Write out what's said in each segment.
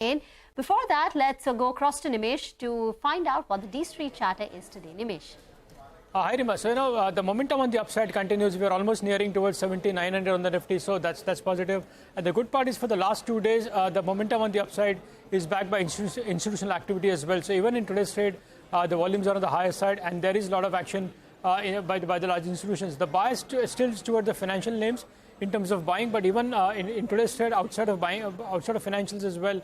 In. Before that, let's go across to Nimesh to find out what the D Street chatter is today. Nimesh. Hi, Rima. So, the momentum on the upside continues. We are almost nearing towards 7,900 on the Nifty, so that's positive. And the good part is for the last 2 days, the momentum on the upside is backed by institutional activity as well. So even in today's trade, the volumes are on the higher side, and there is a lot of action by the large institutions. The bias still toward the financial names in terms of buying, but even in today's trade, outside of financials as well,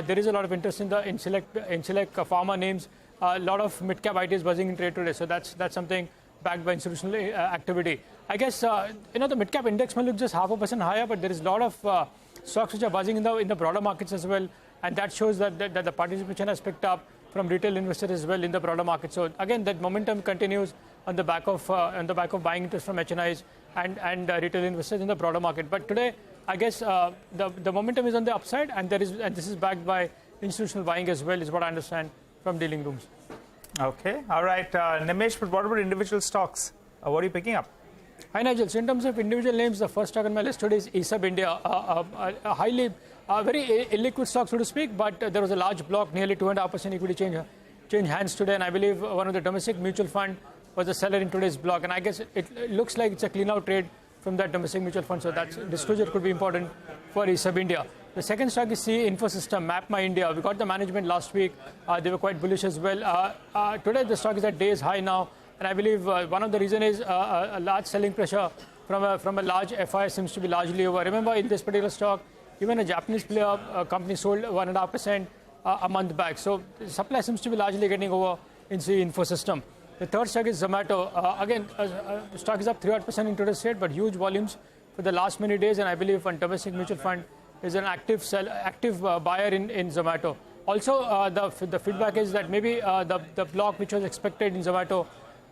there is a lot of interest in select pharma names. A lot of mid-cap ITs buzzing in trade today, so that's something backed by institutional activity. I guess the mid-cap index may look just 0.5% higher, but there is a lot of stocks which are buzzing in the broader markets as well, and that shows that the participation has picked up from retail investors as well in the broader market. So again, that momentum continues on the back of buying interest from HNIs and retail investors in the broader market. But today, I guess the momentum is on the upside, and this is backed by institutional buying as well, is what I understand from dealing rooms. Okay, all right, Nimesh, but what about individual stocks? What are you picking up? Hi, Nigel. So in terms of individual names, the first stock on my list today is ESAB India, a very illiquid stock, so to speak, but there was a large block, nearly 2.5% equity change hands today, and I believe one of the domestic mutual fund was a seller in today's block, and I guess it looks like it's a clean out trade from that domestic mutual fund, so that disclosure could be important for ESAB India. The second stock is CE Infosystem, MapMy India. We got the management last week. They were quite bullish as well. Today, the stock is at days high now, and I believe one of the reasons is a large selling pressure from a large FI seems to be largely over. Remember, in this particular stock, even a Japanese player company sold 1.5% a month back. So the supply seems to be largely getting over in CE Infosystem. The third stock is Zomato. Again, the stock is up 3% in today's trade, but huge volumes for the last many days, and I believe one domestic mutual fund is an active buyer in Zomato. Also, the feedback is that maybe the block which was expected in Zomato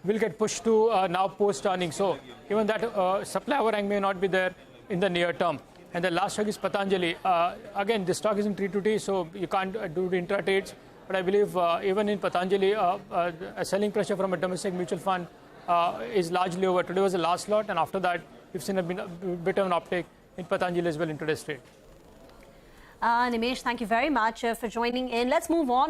will get pushed to now post earnings. So even that supply overhang may not be there in the near term. And the last stock is Patanjali. Again, this stock is in T2T, so you can't do the intra trades. But I believe even in Patanjali, a selling pressure from a domestic mutual fund is largely over. Today was the last lot, and after that, we've seen a bit of an uptake in Patanjali as well in today's trade. Nimesh, thank you very much for joining in. Let's move on.